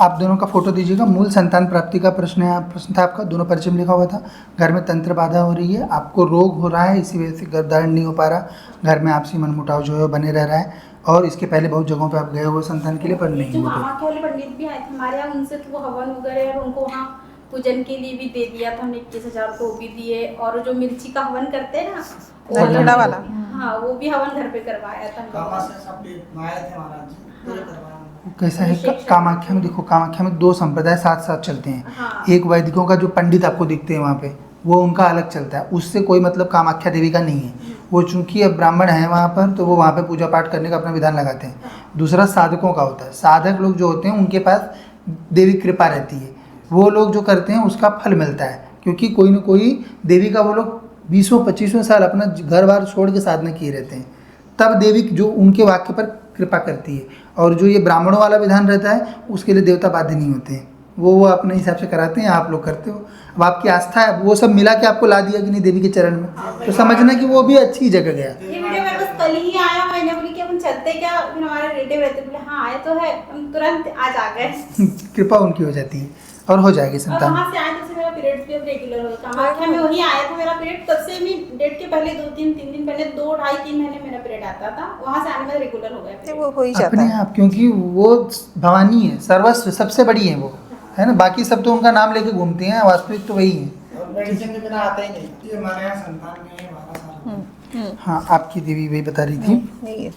आप दोनों का फोटो दीजिएगा। मूल संतान प्राप्ति का प्रश्न था आपका, दोनों परिचय में लिखा हुआ था। घर में तंत्र बाधा हो रही है, आपको रोग हो रहा है, इसी वजह से गर्भधारण नहीं हो पा रहा, घर में आपसी मनमुटाव जो है बने रह रहा है, और इसके पहले बहुत जगहों पे आप गए हुए संतान के लिए पर नहीं जो हो मामा पाए। के वाले पंडित भी आए थे हमारे यहाँ, उनसे तो वो हवन वगैरह और उनको वहाँ पूजन के लिए भी दे दिया था हमने, 21,000 को भी दिए। और जो मिर्ची का हवन करते हैं ना, वो वाला नलखेड़ा वाला। हाँ वो भी हवन घर पे करवाया था। कैसा है कामाख्या में, देखो कामाख्या में 2 संप्रदाय साथ साथ चलते हैं। हाँ। एक वैदिकों का जो पंडित आपको दिखते हैं वहाँ पे, वो उनका अलग चलता है, उससे कोई मतलब कामाख्या देवी का नहीं है। वो चूंकि अब ब्राह्मण है वहाँ पर, तो वो वहाँ पे पूजा पाठ करने का अपना विधान लगाते हैं। दूसरा साधकों का होता है, साधक लोग जो होते हैं उनके पास देवी कृपा रहती है, वो लोग जो करते हैं उसका फल मिलता है, क्योंकि कोई न कोई देवी का वो लोग 20-25 साल अपना घर बार छोड़ के साधना किए रहते हैं, तब देवी जो उनके वाक्य पर कृपा करती है। और जो ये ब्राह्मणों वाला विधान रहता है उसके लिए देवता बाध्य नहीं होते हैं, वो अपने हिसाब से कराते हैं, आप लोग करते हो। अब आपकी आस्था है, वो सब मिला के आपको ला दिया कि नहीं देवी के चरण में, तो समझना कि वो भी अच्छी जगह गया। ये वीडियो मेरे पास कल ही आया, मैंने बोली कि अपन चलते क्या, फिर हमारे रिलेटिव रहते बोले हाँ आए तो है, हम तुरंत आज आ गए। कृपा उनकी हो जाती है और हो जाएगी और संतान। वहाँ से आए तब से मेरा पीरियड भी अब रेगुलर हो गया। कामाख्या में वही आया था मेरा पीरियड, तब से भी डेट के पहले 2-3 दिन पहले 2-2.5-3 महीने मेरा पीरियड आता था, वहाँ से आने में रेगुलर हो गया period। वो हो ही जाता अपने है। आप, क्योंकि वो भवानी है, सर्वस्व सबसे बड़ी है वो, है ना। बाकी सब तो उनका नाम लेके घूमती हैं, वास्तविक तो वही है। मेडिसिन के बिना आता ही नहीं। ये हमारे यहाँ संतान में है 12 साल। हाँ, आपकी देवी वही बता रही थी। यही है।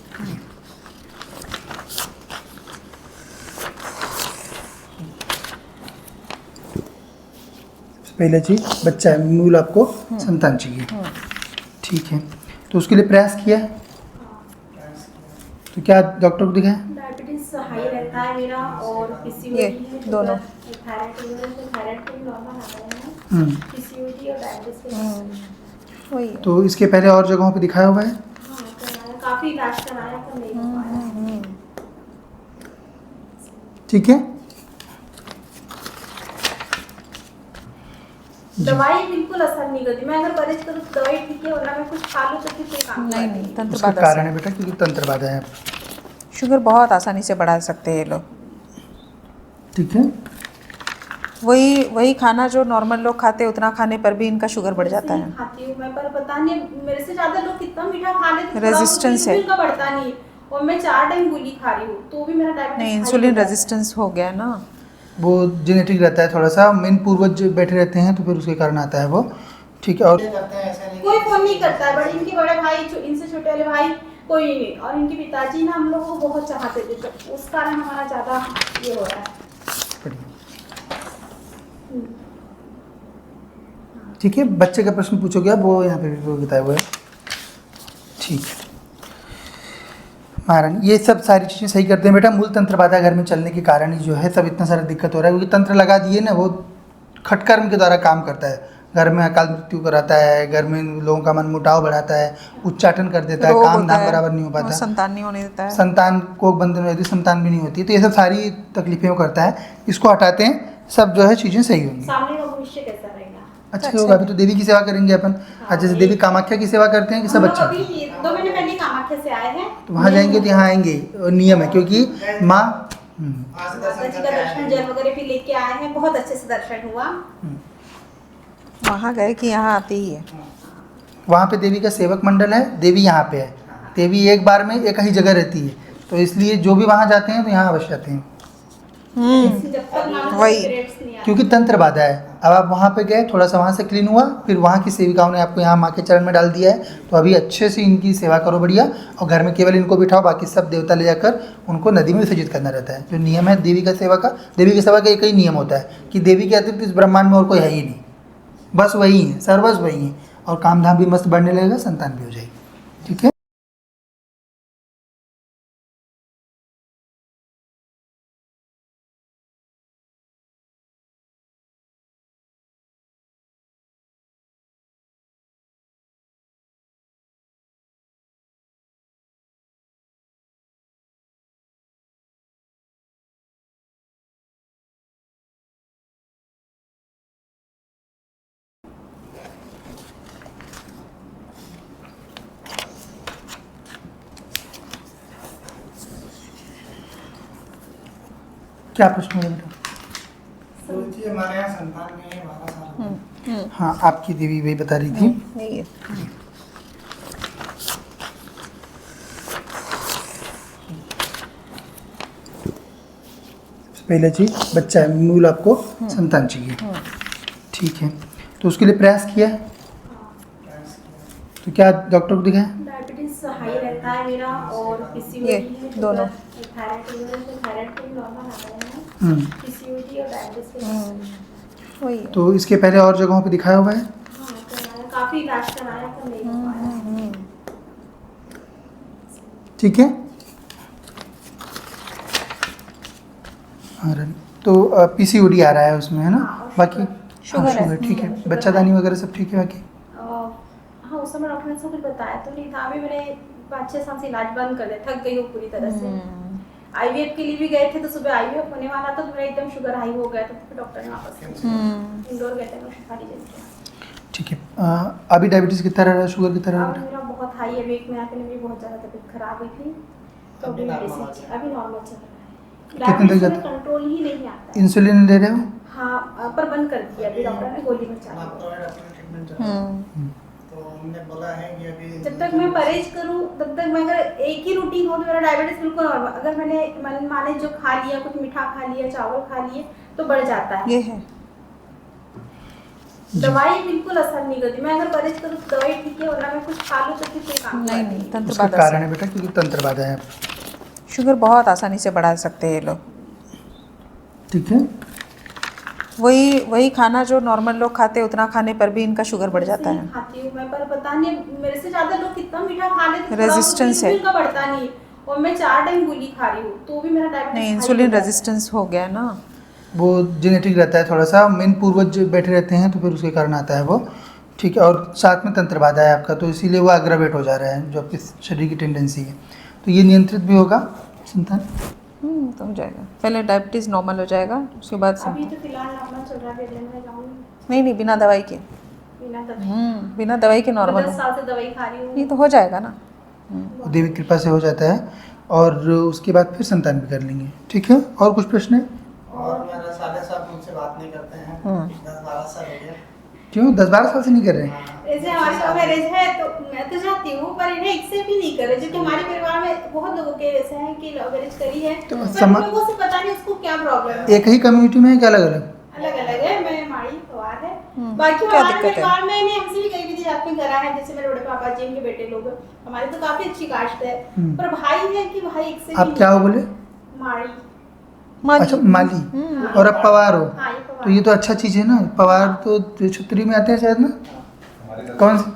पहले चीज बच्चा है, मूल आपको संतान चाहिए, ठीक है। तो उसके लिए प्रयास किया, तो क्या डॉक्टर को दिखाया? डायबिटीज हाई रहता है मेरा, और पीसीओडी ये है, दोनों। थायराइड वगैरह से थायराइड के नॉर्मल आ रहे हैं, हम्म, पीसीओडी और डायबिटीज के। वही है। तो इसके पहले और जगहों पे दिखाया हुआ है? हाँ कराया, काफी इलाज कराया पर नहीं हो पाया। ठीक है। दवाई बिल्कुल असर नहीं करती, मैं अगर परहेज करूँ तो दवाई ठीक है, वरना मैं कुछ खा लूँ तो फिर कोई काम नहीं नहीं, तंत्र उसका बाधा कारण से है बेटा, क्योंकि तंत्र बाधा है। शुगर बहुत आसानी से बढ़ा सकते हैं ये लोग। ठीक है, वही खाना जो नॉर्मल लोग खाते हैं उतना खाने पर भी इनका शुगर बढ़ जाता है। खाती हूँ मैं, पर पता नहीं मेरे से ज्यादा लोग कितना मीठा खा लेते हैं, रेजिस्टेंस है। इनका बढ़ता नहीं, और मैं 4 टाइम गोली खा रही हूँ तो भी मेरा डायबिटीज नहीं, इंसुलिन रेजिस्टेंस हो गया ना। वो जेनेटिक रहता है थोड़ा सा, मेन पूर्वज बैठे रहते हैं तो फिर उसके कारण आता है वो। ठीक है। और ये करते हैं ऐसा नहीं। कोई फोन नहीं करता है, बड़े इनके बड़े भाई इनसे छोटे वाले भाई कोई नहीं, और इनके पिताजी ना हम लोगों को बहुत चाहते थे, तो उस कारण हमारा ज्यादा ये हो रहा है। ठीक है, बच्चे का प्रश्न पूछोगे आप, वो यहाँ पे भी बताया हुआ है। ठीक है महारानी, ये सब सारी चीज़ें सही करते हैं बेटा। मूल तंत्र बाधा घर में चलने के कारण ही जो है सब इतना सारा दिक्कत हो रहा है, क्योंकि तंत्र लगा दिए ना, वो खटकर्म के द्वारा काम करता है, घर में अकाल मृत्यु कराता है, घर में लोगों का मन मुटाव बढ़ाता है, उच्चाटन कर देता है, रोग काम होता धाम है, बराबर नहीं हो और पाता, संतान नहीं होने देता है। संतान को बंधन में रहती, संतान भी नहीं होती, तो ये सब सारी तकलीफें वो करता है। इसको हटाते हैं, सब जो है चीज़ें सही होंगी। सामने का भविष्य कैसा रहेगा? अच्छा होगा। अभी तो देवी की सेवा करेंगे अपन, आज जैसे देवी कामाख्या की सेवा करते हैं कि सब हम लोग अच्छा। अभी 2 महीने पहले कामाख्या से आए हैं, तो वहाँ जाएंगे तो यहाँ आएंगे, और नियम है, क्योंकि माँ आज से माता जी दर्शन का करके दर्शन आएंगे। जल वगैरह भी लेके आए हैं, बहुत अच्छे से दर्शन हुआ। वहाँ गए कि यहाँ आते ही है। वहाँ पे देवी का सेवक मंडल है, देवी यहाँ पे है, देवी एक बार में एक ही जगह रहती है, तो इसलिए जो भी वहाँ जाते हैं तो यहाँ अवश्य आते हैं, जब तक मानो वही। पीरियड्स नहीं आते। क्योंकि तंत्र बाधा है। अब आप वहाँ पे गए, थोड़ा सा वहाँ से क्लीन हुआ, फिर वहाँ की सेविकाओं ने आपको यहाँ माँ के चरण में डाल दिया है, तो अभी अच्छे से इनकी सेवा करो बढ़िया, और घर में केवल इनको बिठाओ, बाकी सब देवता ले जाकर उनको नदी में विसर्जित करना रहता है। जो नियम है देवी का सेवा का, देवी की सेवा का एक ही नियम होता है कि देवी के अतिरिक्त इस ब्रह्मांड में और कोई है ही नहीं, बस वही है, सर्वस्व वही है, और काम धाम भी मस्त बढ़ने लगेगा, संतान भी हो जाएगी। ठीक है। क्या प्रश्न है बेटा? तो जी हमारे यहाँ संतान नहीं है 12 साल हो गए। हाँ, आपकी देवी वही बता रही थी। यही है। पहले चीज बच्चा है, मूल आपको संतान चाहिए। ठीक है, तो उसके लिए प्रयास किया है? तो क्या डॉक्टर को दिखाया? डायबिटीज हाई रहता है मेरा और ये पीसीओडी दोनों। थायराइड भी नॉर्मल आ रहा है, हम्म, पीसीओडी और डायबिटीज के वही है। तो इसके पहले और जगहों पे दिखाया हुआ है? हाँ कराया, काफी इलाज कराया पर नहीं हो पाया। ठीक है। और तो पीसीओडी आ रहा है उसमें, है ना? हाँ, और बाकी शुगर है। शुगर ठीक है, बच्चादानी वगैरह सब ठीक है बाकी? हाँ उस समय डॉक्टर ने सब कुछ बताया तो नहीं था। अभी मैंने 5-6 साल से इलाज बंद कर दिया, थक गई हूँ पूरी तरह से। आईवीएफ के लिए भी गए थे तो सुबह आईवीएफ होने वाला था तो मेरा एकदम शुगर हाई हो गया, तो फिर डॉक्टर ने वापस इंदौर गए थे शिफारी जल्दी। ठीक है। अभी डायबिटीज़ कितना रह रहा है, शुगर कितना रह अब रहा है? मेरा बहुत हाई है, वीक में आके मेरी बहुत ज़्यादा तबीयत खराब हुई थी तो अभी अभी normal मेडिसिन आ गया। अभी नॉर्मल चल रहा है। कितने तक डायबिटीज में जाता? कंट्रोल ही नहीं आता है। इंसुलिन ले रहे हो? हाँ पर बंद कर दिया अभी डॉक्टर ने, गोली में चालू नाप्रोड अपना ट्रीटमेंट चल रहा है। तो हमने बोला है कि अभी जब तक मैं परहेज करूं तब तक मैं, अगर एक ही रूटीन हो तो मेरा डायबिटीज बिल्कुल नॉर्मल, अगर मैंने मन माने जो खा लिया, कुछ मीठा खा लिया, चावल खा लिए तो बढ़ जाता है। ये है। दवाई बिल्कुल असर नहीं करती। मैं अगर परहेज करूं तो दवाई ठीक है, वरना मैं कुछ खा लूं तो फिर कोई काम नहीं करती नहीं, तंत्र उसका बाधा कारण से है बेटा क्योंकि तंत्र बाधा है। शुगर बहुत आसानी से बढ़ा सकते हैं ये लोग। ठीक है, वही खाना जो नॉर्मल लोग खाते हैं उतना खाने पर भी इनका शुगर बढ़ जाता है। खाती हूँ मैं, पर पता नहीं मेरे से ज्यादा लोग कितना मीठा खा लेते हैं, Resistance है। इनका बढ़ता नहीं है। और मैं 4 टाइम गोली खा रही हूँ तो भी मेरा डायबिटीज नहीं, इंसुलिन रेजिस्टेंस हो गया है ना। वो जेनेटिक रहता है थोड़ा सा, मेन पूर्वज जो बैठे रहते हैं तो फिर उसके कारण आता है वो। ठीक है, और साथ में तंत्र बाधा है आपका, तो इसीलिए वो अग्रवेट हो जा रहा है जो आपके शरीर की टेंडेंसी है। तो ये नियंत्रित भी होगा संतान। तो हो जाएगा। पहले डायबिटीज़ नॉर्मल हो जाएगा, उसके बाद अभी संतान। तो फिलहाल नॉर्मल चल रहा है, फिर मैं जाऊंगी नहीं नहीं, बिना दवाई के। बिना दवाई। बिना दवाई के नॉर्मल 10 हो। साल से दवाई खा रही ये हूँ। तो हो जाएगा ना। देवी कृपा से हो जाता है, और उसके बाद फिर संतान भी कर लेंगे। ठीक है, और कुछ प्रश्न है? और मेरा साले साहब मुझसे बात नहीं करते हैं, 10-12 साल हो गया। क्यों 10-12 साल से नहीं कर रहे हैं? ऐसे हमारे पास मैरिज है तो मैं तो चाहती हूँ पर इन्हें एक्सेप्ट ही नहीं कर रहे, क्योंकि हमारे परिवार में बहुत लोगों के ऐसे हैं कि लव मैरिज करी है तो पर समा- लोगों से पता नहीं उसको क्या प्रॉब्लम है। एक ही कम्युनिटी में है क्या अलग अलग? अलग अलग है, मैं माड़ी पवार है। बाकी क्या हमारे दिक्कत है? परिवार में इन्हें हमसे भी कई विधि जात में करा है, जैसे मेरे बड़े पापा जी, इनके बेटे लोग, हमारी तो काफी अच्छी कास्ट है। पर भाई है कि भाई एक्सेप्ट आप क्या हो बोले? माड़ी। अच्छा, माली। और अब पवार हो, हाँ, ये तो ये तो अच्छा चीज़ है ना। पवार तो छुत्री में आते हैं शायद ना, कौन से?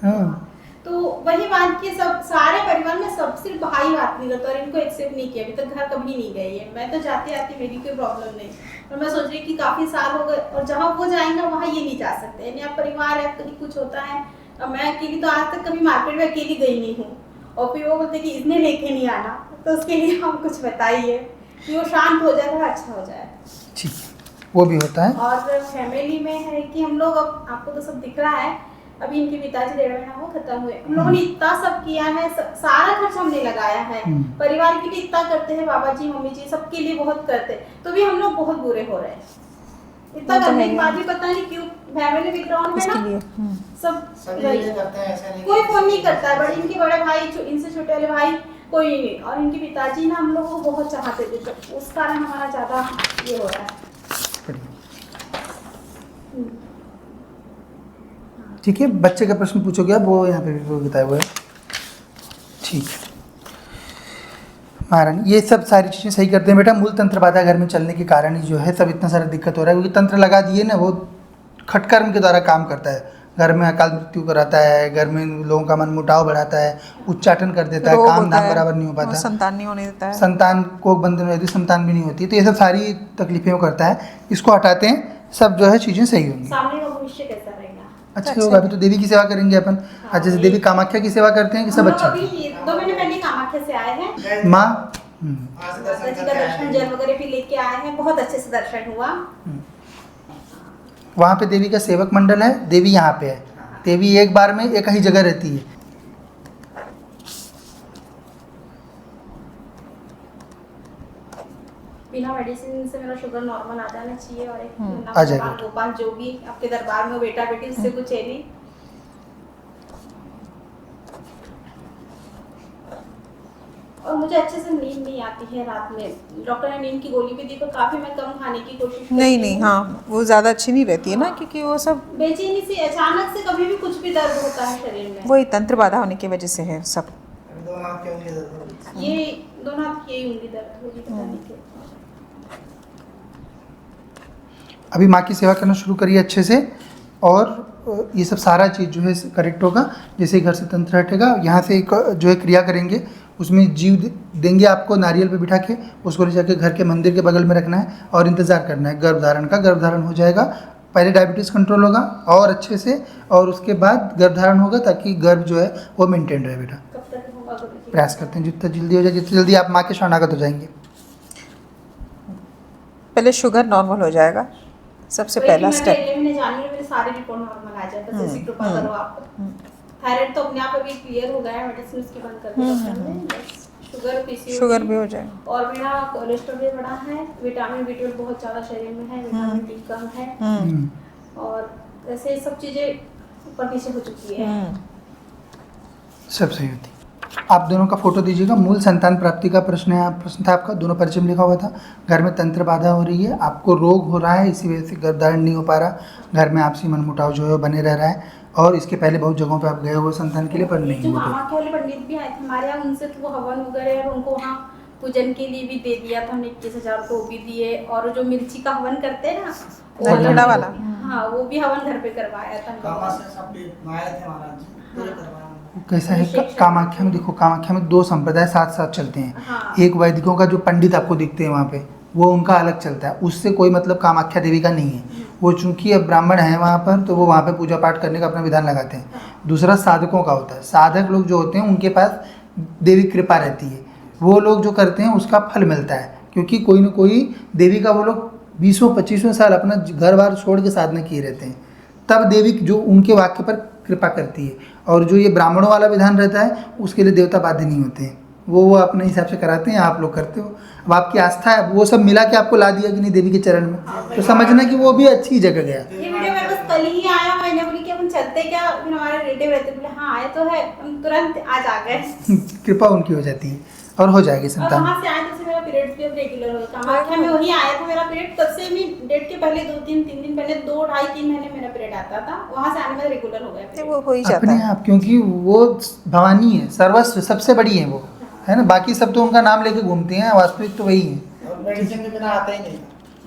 हाँ, तो वही बात की सब सारे परिवार में सब सिर्फ भाई बात नहीं करता और इनको एक्सेप्ट नहीं किया, अभी तक घर कभी नहीं गई है। मैं तो जाते आती मेरी कोई प्रॉब्लम नहीं, और मैं सोच रही कि काफी साल हो गए और जहाँ वो जाएंगे वहाँ ये नहीं जा सकते। यानी आप परिवार है, कभी कुछ होता है। और मैं अकेली तो आज तक कभी मार्केट में अकेली गई नहीं हूँ, और फिर वो बोलते कि इसने लेके नहीं आना, तो उसके लिए हम कुछ बताइए कि वो शांत हो जाए, थोड़ा अच्छा हो जाए। ठीक है, वो भी होता है। और फैमिली में है कि हम लोग, अब आपको तो सब दिख रहा है, अभी इनके पिताजी 1.5 महीना वो खत्म हुए, हम लोगों ने इतना सब किया है, सारा खर्च हमने लगाया है। परिवार के लिए इतना करते हैं, बाबा जी मम्मी जी सबके लिए बहुत करते हैं, तो भी हम लोग बहुत बुरे हो रहे हैं। इतना वो तो करने है के ही। बाद भी पता नहीं क्यों फैमिली बैकग्राउंड में इसके ना लिए सब सभी वही। ये करते हैं, ऐसा नहीं कोई कि- फोन नहीं करता है, बड़े इनके बड़े भाई इनसे छोटे वाले भाई कोई नहीं, और इनके पिताजी ना हम लोगों को बहुत चाहते थे, तो उस कारण हमारा ज्यादा ये हो रहा है। ठीक है, बच्चे का प्रश्न पूछोगे आप, वो यहाँ पे भी वो बताया हुआ है। ठीक है महारानी, ये सब सारी चीज़ें सही करते हैं बेटा। मूल तंत्र बाधा घर में चलने के कारण ही जो है सब इतना सारा दिक्कत हो रहा है, क्योंकि तंत्र लगा दिए ना, वो खटकर्म के द्वारा काम करता है। घर में अकाल मृत्यु कराता है, घर में लोगों का मन मुटाव बढ़ाता है, उच्चाटन कर देता है, रोग काम होता धाम है, बराबर नहीं हो और पाता, संतान नहीं होने देता है। संतान को बंधन में रहती है, संतान भी नहीं होती, तो ये सब सारी तकलीफें वो करता है। इसको हटाते हैं, सब जो है चीज़ें सही होंगी। सामने का भविष्य कैसा रहेगा? अच्छा होगा। अभी तो देवी की सेवा करेंगे अपन। आज जैसे देवी कामाख्या की सेवा करते हैं कि सब हम लोग अच्छा। अभी 2 महीने पहले कामाख्या से आए हैं, माँ वहाँ से माता दर्शन जी का करके आए दर्शन हैं। जल वगैरह भी लेके आए हैं, बहुत अच्छे से दर्शन हुआ। वहाँ पे देवी का सेवक मंडल है, देवी यहाँ पे है। देवी एक बार में एक ही जगह रहती है। बिना मेडिसिन से मेरा शुगर नॉर्मल आ जाना चाहिए, और एक आ जाएगा। गोपाल जो भी आपके दरबार में बेटा बेटी उससे कुछ है नहीं। और मुझे अच्छे से नींद नहीं आती है रात में। डॉक्टर ने नींद की गोली भी दी, पर काफी मैं कम खाने की कोशिश करती नहीं हूँ। नहीं, हाँ वो ज़्यादा अच्छी नहीं रहती है ना, क्योंकि वो सब बेचैनी से अचानक से कभी भी कुछ भी दर्द होता है शरीर में। वही तंत्र बाधा होने की वजह से है सब। दोनों हाथ के उंगली दर्द हो रही थी। ये दोनों हाथ की यही उंगली दर्द होगी, पता नहीं क्यों। अभी माँ की सेवा करना शुरू करिए अच्छे से, और ये सब सारा चीज़ जो है करेक्ट होगा। जैसे घर से तंत्र हटेगा, यहाँ से एक जो है क्रिया करेंगे, उसमें जीव देंगे आपको नारियल पे बिठा के, उसको ले जाके घर के मंदिर के बगल में रखना है और इंतज़ार करना है गर्भधारण का। गर्भधारण हो जाएगा, पहले डायबिटीज़ कंट्रोल होगा और अच्छे से, और उसके बाद गर्भधारण होगा, ताकि गर्भ जो है वो मेंटेन रहे। बेटा कब तक होगा गुरुजी? प्रयास करते हैं जितना जल्दी हो जाए, जितनी जल्दी आप माँ के शरणागत हो जाएंगे। पहले शुगर नॉर्मल हो जाएगा, सबसे वही पहला कि मैं स्टेप। अगले महीने जाने मेरे सारे रिपोर्ट नॉर्मल आ जाए, बस ऐसी कृपा करो आप। थायराइड तो अपने आप अभी क्लियर हो गया है, मेडिसिन उसकी बंद कर दी डॉक्टर ने। बस शुगर पीसीओडी शुगर भी हो जाएगा। और मेरा कोलेस्ट्रॉल भी बढ़ा है, विटामिन B12 बहुत ज़्यादा शरीर में है, विटामिन D कम है, और ऐसे सब चीज़ें ऊपर नीचे हो चुकी है। सब सही होती। आप दोनों का फोटो दीजिएगा। मूल संतान प्राप्ति का प्रश्न था आपका, दोनों परिचय में लिखा हुआ था। घर में तंत्र बाधा हो रही है, आपको रोग हो रहा है, इसी वजह से गर्भधारण नहीं हो पा रहा, घर में आपसी मनमुटाव जो है वो बने रह रहा है, और इसके पहले बहुत जगहों पे आप गए हुए संतान के लिए, पर नहीं जो हो मामा के वाले पंडित भी आए थे हमारे यहाँ, उनसे तो वो हवन वगैरह और उनको वहाँ पूजन के लिए भी दे दिया था, हमने 21,000 को भी दिए। और जो मिर्ची का हवन करते हैं ना, वो ठंडा वाला। हाँ वो भी हवन घर पे करवाया था। कामा से सब आए थे महाराज जी, पूरे करवाया। कैसा है कामाख्या में, देखो कामाख्या में दो संप्रदाय साथ साथ चलते हैं। हाँ। एक वैदिकों का जो पंडित आपको दिखते हैं वहाँ पे, वो उनका अलग चलता है, उससे कोई मतलब कामाख्या देवी का नहीं है। वो चूंकि अब ब्राह्मण है वहाँ पर, तो वो वहाँ पे पूजा पाठ करने का अपना विधान लगाते हैं। दूसरा साधकों का होता है, साधक लोग जो होते हैं उनके पास देवी कृपा रहती है, वो लोग जो करते हैं उसका फल मिलता है, क्योंकि कोई ना कोई देवी का वो लोग 20-25 साल अपना घर बार छोड़ के साधना किए रहते हैं, तब देवी जो उनके वाक्य पर कृपा करती है। और जो ये ब्राह्मणों वाला विधान रहता है, उसके लिए देवता बाध्य नहीं होते हैं, वो अपने हिसाब से कराते हैं, आप लोग करते हो। अब आपकी आस्था है, वो सब मिला के आपको ला दिया कि नहीं देवी के चरण में, तो समझना कि वो भी अच्छी जगह गया। ये वीडियो मेरे पास कल ही आया, मैंने बोली कि अपन चलते क्या, फिर हमारे रिलेटिव रहते, बोले हाँ आए तो है, हम तुरंत आज आ गए। कृपा उनकी हो जाती है और हो जाएगी और संतान। वहाँ से आए तो मेरा पीरियड भी अब रेगुलर हो गया। कामाख्या में वही आया था मेरा पीरियड, तब से भी डेट के पहले 2-3 दिन पहले 2 ढाई 3 महीने मेरा पीरियड आता था, वहाँ से आने में रेगुलर हो गया तो period। वो हो ही जाता अपने है। आप, क्योंकि वो भवानी है, सर्वस्व सबसे बड़ी है वो, है ना। बाकी सब तो उनका नाम लेके घूमते हैं, वास्तविक तो वही है, और मेडिसिन के बिना आता ही नहीं।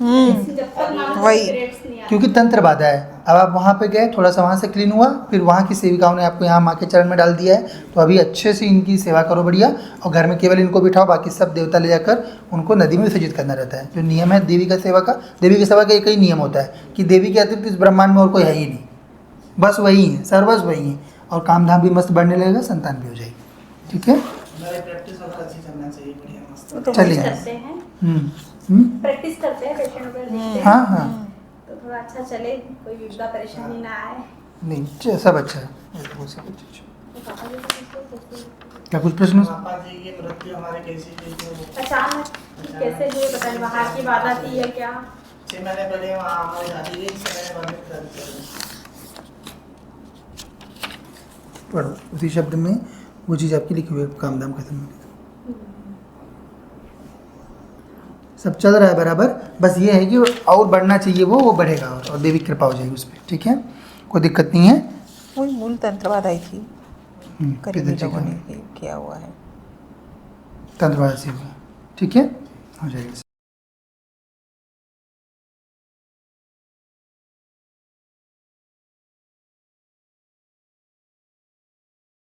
जब तक मानो वही। periods नहीं आते। क्योंकि तंत्र बाधा है। अब आप वहाँ पे गए, थोड़ा सा वहाँ से क्लीन हुआ, फिर वहाँ की सेविकाओं ने आपको यहाँ माँ के चरण में डाल दिया है, तो अभी अच्छे से इनकी सेवा करो बढ़िया, और घर में केवल इनको बिठाओ, बाकी सब देवता ले जाकर उनको नदी में विसर्जित करना रहता है। जो नियम है देवी का सेवा का, देवी की सेवा का एक ही नियम होता है कि देवी के अतिरिक्त इस ब्रह्मांड में और कोई है ही नहीं, बस वही है, सर्वस्व वही है, और काम धाम भी मस्त बढ़ने लगेगा, संतान भी हो जाएगी। ठीक है, मेरी प्रैक्टिस और अच्छी चलना चाहिए, बढ़िया मस्त। वो तो चलिए। करते हैं, हम्म, प्रैक्टिस करते हैं, पेशेंट वगैरह देखते हैं, हाँ हाँ, तो थोड़ा अच्छा चले, कोई विपदा परेशानी ना आए। नहीं सब अच्छा है, वो सब अच्छा है। तो पापा जी को पूछो, क्या कुछ प्रश्न? पापा जी की मृत्यु हमारे कैसी हुई थी वो? अचानक कैसे हुए बताइए, बाहर की बाधा थी या क्या? 6 महीने पहले वहाँ हमारी शादी हुई, 6 महीने बाद में कर दी। पढ़ो उसी शब्द में वो चीज़ आपकी लिखी हुई है, काम धाम खत्म हो गया, सब चल रहा है बराबर। बस ये है कि और बढ़ना चाहिए, वो बढ़ेगा और देवी कृपा हो जाएगी उस पर। ठीक है, कोई दिक्कत नहीं है। वही मूल तंत्र बाधा ही थी, करीबी पिताजी लोगों का ने किया हुआ है। तंत्रवाद से हुआ। ठीक है, हो जाएगा।